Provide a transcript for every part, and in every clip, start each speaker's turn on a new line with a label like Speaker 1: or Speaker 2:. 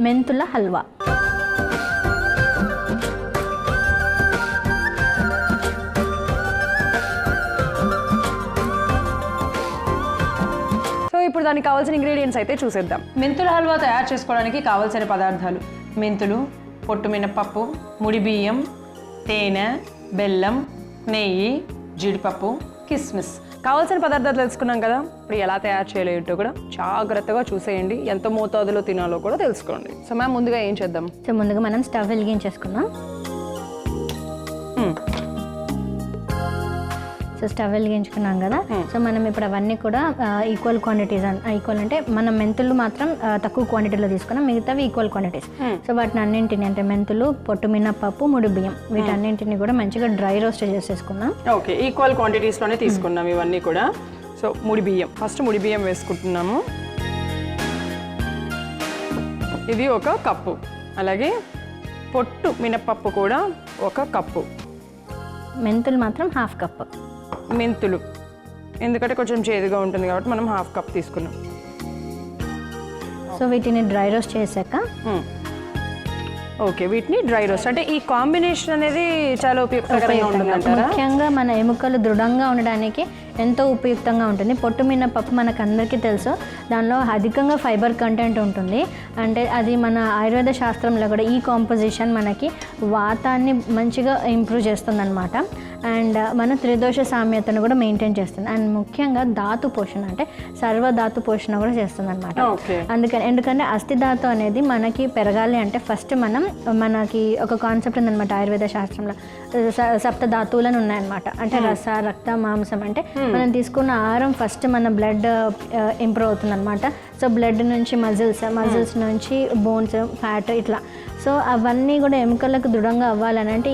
Speaker 1: మెంతుల హల్వా.
Speaker 2: ఇప్పుడు దానికి కావాల్సిన ఇంగ్రీడియంట్స్ అయితే చూసేద్దాం. మెంతుల హల్వా తయారు చేసుకోవడానికి కావాల్సిన పదార్థాలు: మెంతులు, పొట్టు మినపప్పు, ముడి బియ్యం, తేనె, బెల్లం, నెయ్యి, జీడిపప్పు, కిస్మిస్. కావాల్సిన పదార్థాలు తెలుసుకున్నాం కదా. ఇప్పుడు ఎలా తయారు చేయాలో ఏంటో కూడా జాగ్రత్తగా చూసేయండి. ఎంత మోతాదులో తినాలో కూడా తెలుసుకోండి. సో మ్యామ్, ముందుగా ఏం చేద్దాం?
Speaker 1: సో ముందుగా మనం స్టవ్ వెలిగించేసుకుందాం. సో స్టవ్ వెలిగించుకున్నాం కదా. సో మనం ఇప్పుడు అవన్నీ కూడా ఈక్వల్ క్వాంటిటీస్, ఈక్వల్ అంటే మనం మెంతులు మాత్రం తక్కువ క్వాంటిటీలో తీసుకున్నాం, మిగతావి ఈక్వల్ క్వాంటిటీస్. సో వాటిని అన్నింటిని అంటే మెంతులు, పొట్టు మినపప్పు, ముడి బియ్యం వీటన్నింటిని కూడా మంచిగా డ్రై రోస్ట్ చేసేసుకున్నాం.
Speaker 2: ఓకే, ఈక్వల్ క్వాంటిటీస్లోనే తీసుకున్నాం ఇవన్నీ కూడా. సో ముడి బియ్యం, ఫస్ట్ ముడి బియ్యం వేసుకుంటున్నాము. ఇది 1 కప్పు. అలాగే పొట్టు మినపప్పు కూడా 1 కప్పు.
Speaker 1: మెంతులు మాత్రం 1/2 కప్పు.
Speaker 2: మెంతులు ఎందుకంటే కొంచెం చేదుగా ఉంటుంది కాబట్టి మనం 1/2 కప్ తీసుకున్నాం.
Speaker 1: సో వీటిని డ్రై రోస్ట్ చేశాక
Speaker 2: ఓకే, వీటిని డ్రై రోస్ట్ అంటే ఈ కాంబినేషన్ అనేది చాలా ఉపయోగకరంగా ఉంటుంది.
Speaker 1: ముఖ్యంగా మన ఎముకలు దృఢంగా ఉండడానికి ఎంతో ఉపయుక్తంగా ఉంటుంది. పొట్టు మినపప్పు మనకు అందరికీ తెలుసు, దానిలో అధికంగా ఫైబర్ కంటెంట్ ఉంటుంది. అంటే అది మన ఆయుర్వేద శాస్త్రంలో కూడా ఈ కాంపోజిషన్ మనకి వాతాన్ని మంచిగా ఇంప్రూవ్ చేస్తుంది అనమాట. అండ్ మన త్రిదోష సామ్యతను కూడా మెయింటైన్ చేస్తుంది. అండ్ ముఖ్యంగా ధాతు పోషణ అంటే సర్వధాతు పోషణ కూడా చేస్తుంది అనమాట. అందుకని ఎందుకంటే అస్థిధాతు అనేది మనకి పెరగాలి అంటే ఫస్ట్ మనకి ఒక కాన్సెప్ట్ ఉందన్నమాట ఆయుర్వేద శాస్త్రంలో. సప్త ధాతువులను ఉన్నాయన్నమాట. అంటే రస, రక్త, మాంసం. అంటే మనం తీసుకున్న ఆహారం ఫస్ట్ మన బ్లడ్ ఇంప్రూవ్ అవుతుంది అనమాట. సో బ్లడ్ నుంచి మజిల్స్ నుంచి బోన్స్, ఫ్యాట్ ఇట్లా. సో అవన్నీ కూడా ఎముకలకు దృఢంగా అవ్వాలని అంటే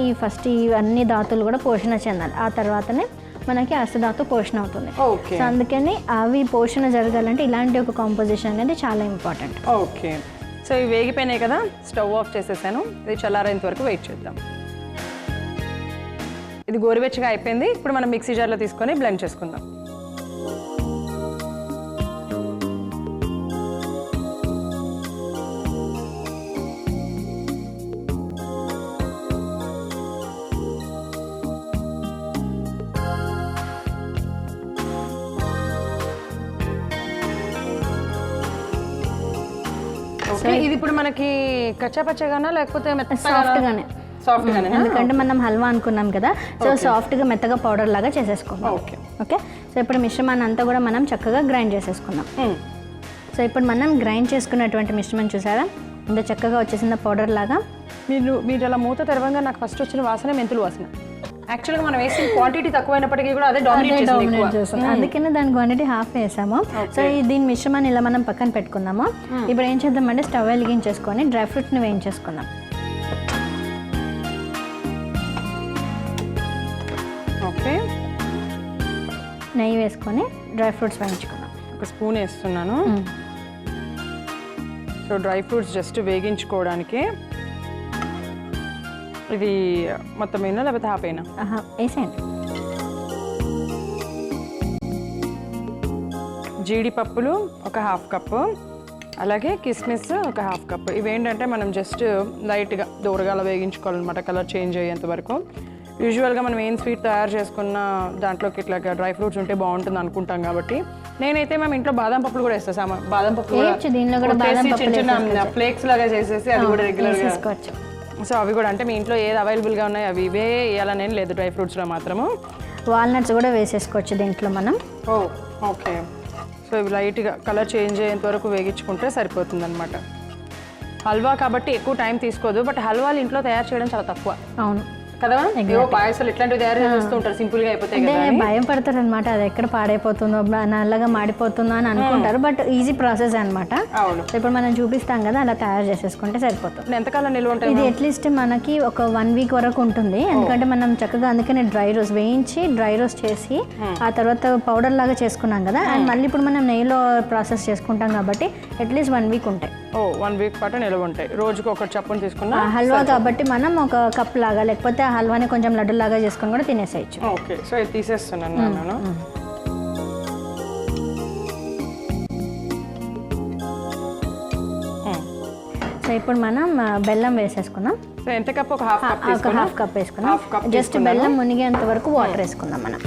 Speaker 1: ఇవన్నీ ధాతువులు కూడా పోషణ చెందాలి. ఆ తర్వాతనే మనకి అస్థిధాతు పోషణ అవుతుంది. సో అందుకని అవి పోషణ జరగాలంటే ఇలాంటి ఒక కాంపోజిషన్ అనేది చాలా ఇంపార్టెంట్.
Speaker 2: ఓకే, సో ఇవి వేగిపోయినాయి కదా, స్టవ్ ఆఫ్ చేసేసాను. ఇది చల్లారేంత వరకు వెయిట్ చేద్దాం. ఇది గోరువెచ్చగా అయిపోయింది. ఇప్పుడు మనం మిక్సీ జార్లో తీసుకొని బ్లెండ్ చేసుకుందాం. ఇది ఇప్పుడు మనకి కచ్చాపచ్చగానా లేకపోతే సాఫ్ట్గానే?
Speaker 1: ఎందుకంటే మనం హల్వా అనుకున్నాం కదా, సో సాఫ్ట్గా మెత్తగా పౌడర్ లాగా చేసేసుకున్నాం. ఓకే, సో ఇప్పుడు మిశ్రమాన్ని అంతా కూడా మనం చక్కగా గ్రైండ్ చేసేసుకున్నాం. సో ఇప్పుడు మనం గ్రైండ్ చేసుకున్నటువంటి మిశ్రమం చూసారా ఇంత చక్కగా వచ్చేసింది పౌడర్ లాగా.
Speaker 2: మీరు అలా మూత తెరవంగా నాకు ఫస్ట్ వచ్చిన వాసన మెంతులు వాసన. యాక్చువల్గా మనం వేసిన క్వాంటిటీ తక్కువైనప్పటికీ కూడా అదే డామినేట్ చేస్తుంది.
Speaker 1: అందుకనే దాని క్వాంటిటీ హాఫ్ వేసాము. సో దీని మిశ్రమాన్ని ఇలా మనం పక్కన పెట్టుకుందాము. ఇప్పుడు ఏం చేద్దామంటే స్టవ్ వెలిగించేసుకొని డ్రై ఫ్రూట్స్ని వేయించేసుకుందాం.
Speaker 2: ఓకే,
Speaker 1: నెయ్యి వేసుకొని డ్రై ఫ్రూట్స్ వేయించుకుందాం.
Speaker 2: 1 స్పూన్ వేస్తున్నాను. సో డ్రై ఫ్రూట్స్ జస్ట్ వేగించుకోవడానికి. ఇది మొత్తం అయినా లేకపోతే హాఫ్ అయినా?
Speaker 1: వేసేయండి.
Speaker 2: జీడిపప్పులు 1/2 కప్పు, అలాగే కిస్మిస్ 1/2 కప్పు. ఇవేంటంటే మనం జస్ట్ లైట్గా దూరగా వేగించుకోవాలన్నమాట, కలర్ చేంజ్ అయ్యేంత వరకు. యూజువల్గా మనం ఏం స్వీట్ తయారు చేసుకున్న దాంట్లోకి ఇట్లా డ్రై ఫ్రూట్స్ ఉంటే బాగుంటుంది అనుకుంటాం కాబట్టి నేనైతే మేము ఇంట్లో బాదం పప్పులు కూడా వేస్తాము. బాదం పప్పు చిన్న ఫ్లేక్స్ లాగా చేసేసి అది కూడా రెగ్యులర్గా వేసుకోవచ్చు. సో అవి కూడా అంటే మీ ఇంట్లో ఏది అవైలబుల్గా ఉన్నాయో అవి ఇవే వేయాలని లేదు. డ్రై ఫ్రూట్స్లో మాత్రము
Speaker 1: వాల్నట్స్ కూడా వేసేసుకోవచ్చు దీంట్లో మనం.
Speaker 2: ఓకే, సో ఇవి లైట్గా కలర్ చేంజ్ అయ్యేంత వరకు వేగించుకుంటే సరిపోతుంది అనమాట. హల్వా కాబట్టి ఎక్కువ టైం తీసుకోదు, బట్ హల్వాలు ఇంట్లో తయారు చేయడం చాలా తక్కువ.
Speaker 1: అవును
Speaker 2: కదా, పాయసాలు ఇట్లాంటివి తయారు చేస్తూ ఉంటారు, సింపుల్ గా అయిపోతాయి కదా.
Speaker 1: భయం పడతారు అనమాట, అది ఎక్కడ పాడైపోతుందో నల్లగా మాడిపోతుందో అని అనుకుంటారు, బట్ ఈజీ ప్రాసెస్ అనమాట. ఇప్పుడు మనం చూపిస్తాం కదా, అలా తయారు చేసేసుకుంటే సరిపోతుంది.
Speaker 2: ఎంతకాలం నిల్వ ఉంటుంది
Speaker 1: ఇది? అట్లీస్ట్ మనకి ఒక 1 వీక్ వరకు ఉంటుంది, ఎందుకంటే మనం చక్కగా అందుకనే డ్రై రోస్ట్ వేయించి డ్రై రోస్ట్ చేసి ఆ తర్వాత పౌడర్ లాగా చేసుకున్నాం కదా, అండ్ మళ్ళీ ఇప్పుడు మనం నెయ్యిలో ప్రాసెస్ చేసుకుంటాం కాబట్టి అట్లీస్ట్ 1 వీక్ ఉంటాయి.
Speaker 2: 1 వీక్ పాటు నిల్వ ఉంటాయి. రోజుకి ఒక చప్పును తీసుకున్నా
Speaker 1: హల్వా కాబట్టి మనం ఒక కప్ లాగా లేకపోతే ఆ హల్వాని కొంచెం లడ్డులాగా చేసుకొని కూడా తినేసేయచ్చు.
Speaker 2: ఓకే, సో ఇది తీసేస్తున్నాను నేను.
Speaker 1: సో ఇప్పుడు మనం బెల్లం వేసేసుకుందాం.
Speaker 2: సో ఎంత కప్? ఒక హాఫ్ కప్.
Speaker 1: ఒక హాఫ్ కప్ వేసుకుందాం. జస్ట్ బెల్లం మునిగేంత వరకు వాటర్ వేసుకుందాం మనం.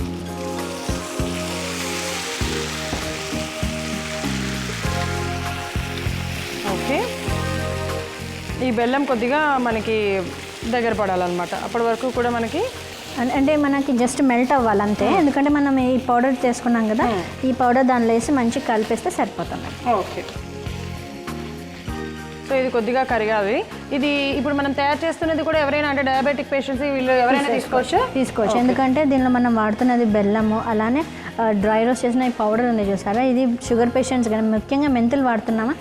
Speaker 2: ఓకే, ఈ బెల్లం కొద్దిగా మనకి దగ్గర పడాలన్నమాట. అప్పటి వరకు కూడా మనకి
Speaker 1: అంటే మనకి జస్ట్ మెల్ట్ అవ్వాలి అంతే. ఎందుకంటే మనం ఈ పౌడర్ చేసుకున్నాం కదా, ఈ పౌడర్ దానిలో వేసి మంచిగా కలిపేస్తే సరిపోతుంది.
Speaker 2: ఓకే, సో ఇది కొద్దిగా కరిగాలి. ఇది ఇప్పుడు మనం తయారు చేస్తున్నది కూడా ఎవరైనా అంటే డయాబెటిక్ పేషెంట్స్ వీళ్ళు ఎవరైనా తీసుకోవచ్చు. ఎందుకంటే దీనిలో మనం వాడుతున్నది బెల్లము, అలానే డ్రై రోస్ట్ చేసిన ఈ పౌడర్ ఉంది చూసారా, ఇది షుగర్ పేషెంట్స్ కానీ ముఖ్యంగా మెంతులు వాడుతున్నామా,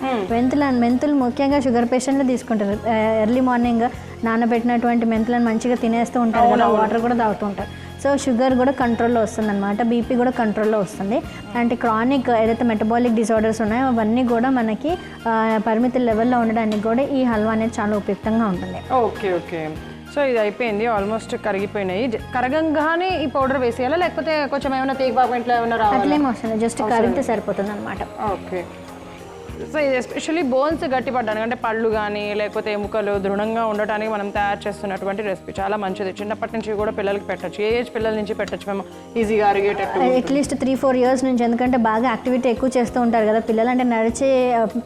Speaker 2: మెంతులు ముఖ్యంగా షుగర్ పేషెంట్లు తీసుకుంటారు. ఎర్లీ మార్నింగ్ నానబెట్టినటువంటి మెంతులను మంచిగా తినేస్తూ ఉంటారు కదా, వాటర్ కూడా తాగుతూ ఉంటారు. సో షుగర్ కూడా కంట్రోల్లో వస్తుంది అనమాట, బీపీ కూడా కంట్రోల్లో వస్తుంది. అంటే క్రానిక్ ఏదైతే మెటబాలిక్ డిసార్డర్స్ ఉన్నాయో అవన్నీ కూడా మనకి పరిమితి లెవెల్లో ఉండడానికి కూడా ఈ హల్వా అనేది చాలా ఉపయుక్తంగా ఉంటుంది. ఓకే ఓకే, సో ఇది అయిపోయింది, ఆల్మోస్ట్ కరిగిపోయినాయి. కరగంగానే ఈ పౌడర్ వేసేయాలా లేకపోతే కొంచెం ఏమైనా తీగపాయింట్లో ఏమైనా రావాలి?
Speaker 1: అట్లేం వస్తుంది, జస్ట్ కరిగితే సరిపోతుంది అనమాట.
Speaker 2: ఓకే, సో ఇది ఎస్పెషల్లీ బోన్స్ గట్టిపడ్డానికి అంటే పళ్ళు కానీ లేకపోతే ఎముకలు దృఢంగా ఉండటానికి మనం తయారు చేస్తున్నటువంటి రెసిపీ చాలా మంచిది. చిన్నప్పటి నుంచి కూడా పిల్లలకి పెట్టచ్చు, ఏ ఏజ్ పిల్లల నుంచి పెట్టచ్చు మేము ఈజీగా అరిగేటట్టు?
Speaker 1: అట్లీస్ట్ 3-4 years నుంచి, ఎందుకంటే బాగా యాక్టివిటీ ఎక్కువ చేస్తూ ఉంటారు కదా పిల్లలు, అంటే నడిచే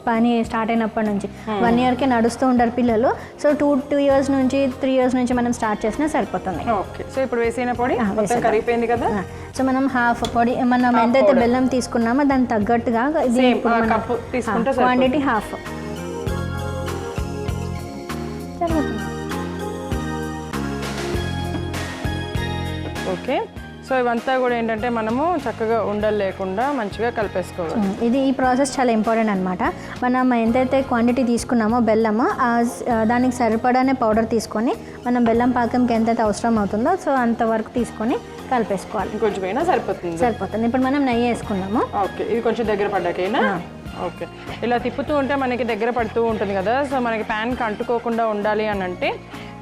Speaker 1: పని స్టార్ట్ అయినప్పటి నుంచి 1 yearకే నడుస్తూ ఉంటారు పిల్లలు. సో 2 years నుంచి 3 years నుంచి మనం స్టార్ట్ చేసినా సరిపోతుంది.
Speaker 2: ఓకే, సో ఇప్పుడు వేసిన పొడి మొత్తం కరిగిపోయింది కదా.
Speaker 1: సో మనం హాఫ్ పొడి, మనం ఎంతైతే బెల్లం తీసుకున్నామో దానికి తగ్గట్టుగా ఇది క్వాంటిటీ హాఫ్.
Speaker 2: ఓకే, సో ఇవంతా కూడా ఏంటంటే మనము చక్కగా ఉండలు లేకుండా మంచిగా కలిపేసుకోవాలి.
Speaker 1: ఇది ఈ ప్రాసెస్ చాలా ఇంపార్టెంట్ అనమాట. మనం ఎంతైతే క్వాంటిటీ తీసుకున్నామో బెల్లము దానికి సరిపడానే పౌడర్ తీసుకొని మనం బెల్లం పాకంకి ఎంతైతే అవసరం అవుతుందో సో అంతవరకు తీసుకొని కలిపేసుకోవాలి.
Speaker 2: ఇంకొంచెం అయినా సరిపోతుంది.
Speaker 1: ఇప్పుడు మనం నెయ్యి వేసుకున్నాము.
Speaker 2: ఓకే, ఇది కొంచెం దగ్గర పడ్డాకైనా. ఓకే, ఇలా తిప్పుతూ ఉంటే మనకి దగ్గర పడుతూ ఉంటుంది కదా, సో మనకి ప్యాన్కి అంటుకోకుండా ఉండాలి అని అంటే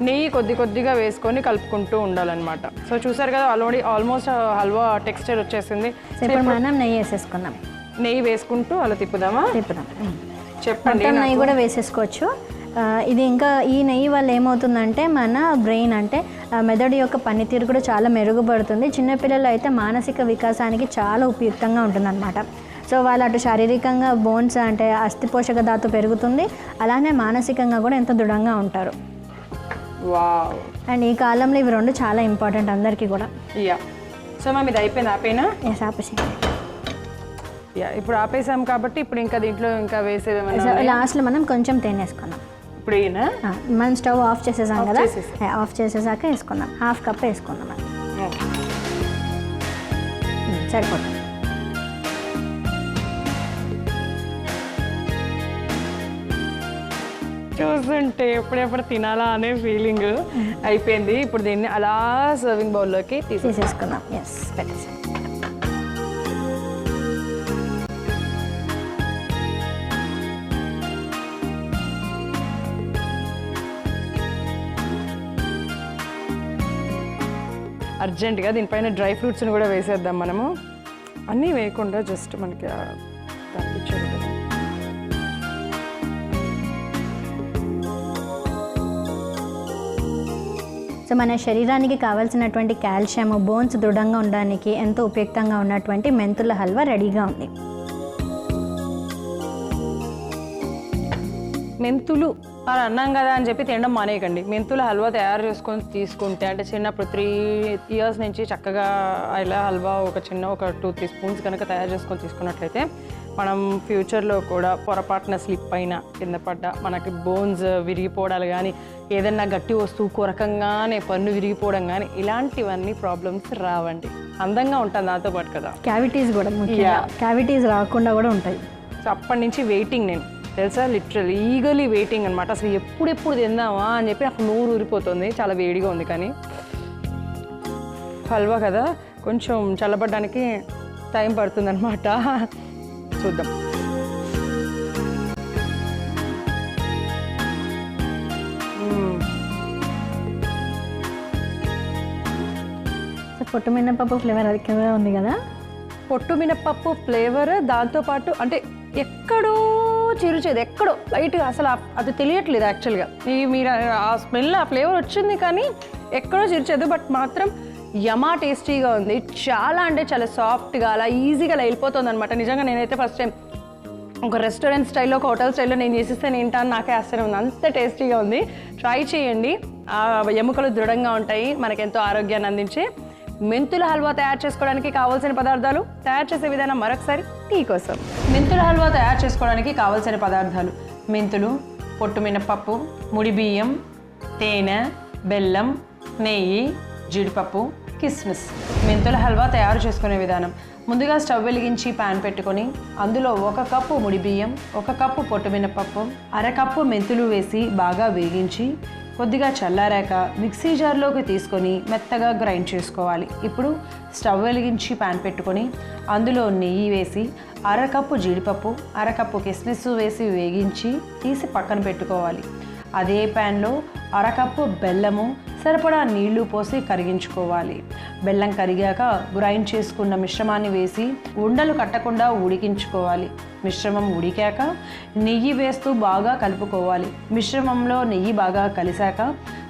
Speaker 2: నెయ్యి కొద్దిగా వేసుకొని కలుపుకుంటూ ఉండాలన్నమాట. సో చూసారు కదా ఆల్మోస్ట్ హల్వా టెక్స్చర్ వచ్చేసింది.
Speaker 1: ఇప్పుడు మనం నెయ్యి వేసేసుకున్నాం.
Speaker 2: నెయ్యి వేసుకుంటూ అలా తిప్పుదాం. చెప్పండి.
Speaker 1: నెయ్యి కూడా వేసేసుకోవచ్చు. ఇది ఇంకా ఈ నెయ్యి వల్ల ఏమవుతుందంటే మన బ్రెయిన్ అంటే మెదడు యొక్క పనితీరు కూడా చాలా మెరుగుపడుతుంది. చిన్నపిల్లలు అయితే మానసిక వికాసానికి చాలా ఉపయుక్తంగా ఉంటుందన్నమాట. సో వాళ్ళు అటు శారీరకంగా బోన్స్ అంటే అస్థి పోషక ధాతు పెరుగుతుంది, అలానే మానసికంగా కూడా ఎంతో దృఢంగా ఉంటారు.
Speaker 2: వావ్,
Speaker 1: అండ్ ఈ కాలంలో ఇవి రెండు చాలా ఇంపార్టెంట్ అందరికీ కూడా.
Speaker 2: సో మేము ఇది అయిపోయింది, ఆపేనా?
Speaker 1: ఎస్, ఆపేసి.
Speaker 2: ఇప్పుడు ఆపేసాం కాబట్టి ఇప్పుడు ఇంకా దీంట్లో ఇంకా వేసేదేమన్నా?
Speaker 1: లాస్ట్లో మనం కొంచెం తేనె వేసుకున్నాం.
Speaker 2: ఇప్పుడు
Speaker 1: మనం స్టవ్ ఆఫ్ చేసేసాం కదా, ఆఫ్ చేసేసాక వేసుకుందాం. హాఫ్ కప్ వేసుకుందాం, సరిపోతుంది.
Speaker 2: చూస్తుంటే ఎప్పుడెప్పుడు తినాలా అనే ఫీలింగ్ అయిపోయింది. ఇప్పుడు దీన్ని అలా సర్వింగ్ బౌల్లోకి
Speaker 1: తీసేసుకుందాం. ఎస్, పెట్టేసాం.
Speaker 2: అర్జెంటుగా దీనిపైన డ్రై ఫ్రూట్స్ని కూడా వేసేద్దాం. మనము అన్నీ వేయకుండా జస్ట్ మనకి తప్పించారు కదా.
Speaker 1: సో మన శరీరానికి కావాల్సినటువంటి కాల్షియం, బోన్స్ దృఢంగా ఉండడానికి ఎంతో ఉపయుక్తంగా ఉన్నటువంటి మెంతుల హల్వా రెడీగా ఉంది.
Speaker 2: మెంతులు అని అన్నాం కదా అని చెప్పి తినడం మానేయకండి. మెంతుల హల్వా తయారు చేసుకొని తీసుకుంటే అంటే చిన్నప్పుడు 3 years నుంచి చక్కగా ఇలా హల్వా ఒక 2-3 spoons కనుక తయారు చేసుకొని తీసుకున్నట్లయితే మనం ఫ్యూచర్లో కూడా పొరపాటున స్లిప్ అయినా కింద పడ్డ మనకి బోన్స్ విరిగిపోవడాలు కానీ ఏదన్నా గట్టి వస్తువు కొరకంగానే పన్ను విరిగిపోవడం కానీ ఇలాంటివన్నీ ప్రాబ్లమ్స్ రావండి. అందంగా ఉంటుంది దాంతో పాటు కదా.
Speaker 1: క్యావిటీస్ రాకుండా కూడా ఉంటాయి.
Speaker 2: సో అప్పటి నుంచి వెయిటింగ్ నేను తెలుసా, లిటరల్లీ ఈగలీ వెయిటింగ్ అనమాట. అసలు ఎప్పుడు తిందామా అని చెప్పి నాకు నోరు ఊరిపోతుంది, చాలా వేడిగా ఉంది. కానీ హల్వా కదా కొంచెం చల్లబడడానికి టైం పడుతుందన్నమాట. చూద్దాం.
Speaker 1: పొట్టు మినపప్పు ఫ్లేవర్ అధికంగా ఉంది కదా.
Speaker 2: పొట్టు మినపప్పు ఫ్లేవర్ దాంతోపాటు అంటే ఎక్కడో చిరుచేది ఎక్కడో లైట్గా అసలు అది తెలియట్లేదు యాక్చువల్గా. మీరు ఆ స్మెల్ ఆ ఫ్లేవర్ వచ్చింది కానీ ఎక్కడో చిరుచేదు, బట్ మాత్రం యమా టేస్టీగా ఉంది. చాలా అంటే చాలా సాఫ్ట్గా అలా ఈజీగా అలా వెళ్ళిపోతుంది అనమాట. నిజంగా నేనైతే ఫస్ట్ టైం ఒక రెస్టారెంట్ స్టైల్లో ఒక హోటల్ స్టైల్లో నేను చేసిస్తే ఏంటా అని నాకే ఆశ్చర్యం ఉంది, అంత టేస్టీగా ఉంది. ట్రై చేయండి. ఎముకలు దృఢంగా ఉంటాయి, మనకెంతో ఆరోగ్యాన్ని అందించే మెంతుల హల్వా తయారు చేసుకోవడానికి కావాల్సిన పదార్థాలు, తయారు చేసే విధానం మరొకసారి టీ కోసం. మెంతుల హల్వా తయారు చేసుకోవడానికి కావాల్సిన పదార్థాలు: మెంతులు, పొట్టు మినపప్పు, ముడి బియ్యం, తేనె, బెల్లం, నెయ్యి, జీడిపప్పు, కిస్మిస్. మెంతుల హల్వా తయారు చేసుకునే విధానం: ముందుగా స్టవ్ వెలిగించి ప్యాన్ పెట్టుకొని అందులో 1 కప్పు ముడి బియ్యం, 1 కప్పు పొట్టు మినపప్పు, అరకప్పు మెంతులు వేసి బాగా వేగించి కొద్దిగా చల్లారాక మిక్సీ జార్లోకి తీసుకొని మెత్తగా గ్రైండ్ చేసుకోవాలి. ఇప్పుడు స్టవ్ వెలిగించి ప్యాన్ పెట్టుకొని అందులో నెయ్యి వేసి అరకప్పు జీడిపప్పు, అరకప్పు కిస్మిస్ వేసి వేగించి తీసి పక్కన పెట్టుకోవాలి. అదే ప్యాన్లో అరకప్పు బెల్లము, సరిపడా నీళ్లు పోసి కరిగించుకోవాలి. బెల్లం కరిగాక గ్రైండ్ చేసుకున్న మిశ్రమాన్ని వేసి ఉండలు కట్టకుండా ఉడికించుకోవాలి. మిశ్రమం ఉడికాక నెయ్యి వేస్తూ బాగా కలుపుకోవాలి. మిశ్రమంలో నెయ్యి బాగా కలిసాక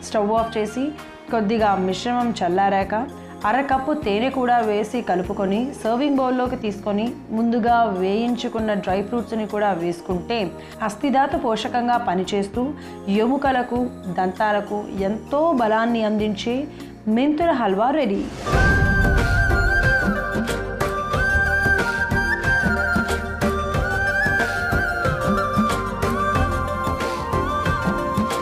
Speaker 2: స్టవ్ ఆఫ్ చేసి కొద్దిగా మిశ్రమం చల్లారాక అరకప్పు తేనె కూడా వేసి కలుపుకొని సర్వింగ్ బౌల్లోకి తీసుకొని ముందుగా వేయించుకున్న డ్రై ఫ్రూట్స్ని కూడా వేసుకుంటే అస్థిధాతు పోషకంగా పనిచేస్తూ ఎముకలకు దంతాలకు ఎంతో బలాన్ని అందించే మెంతుల హల్వా రెడీ.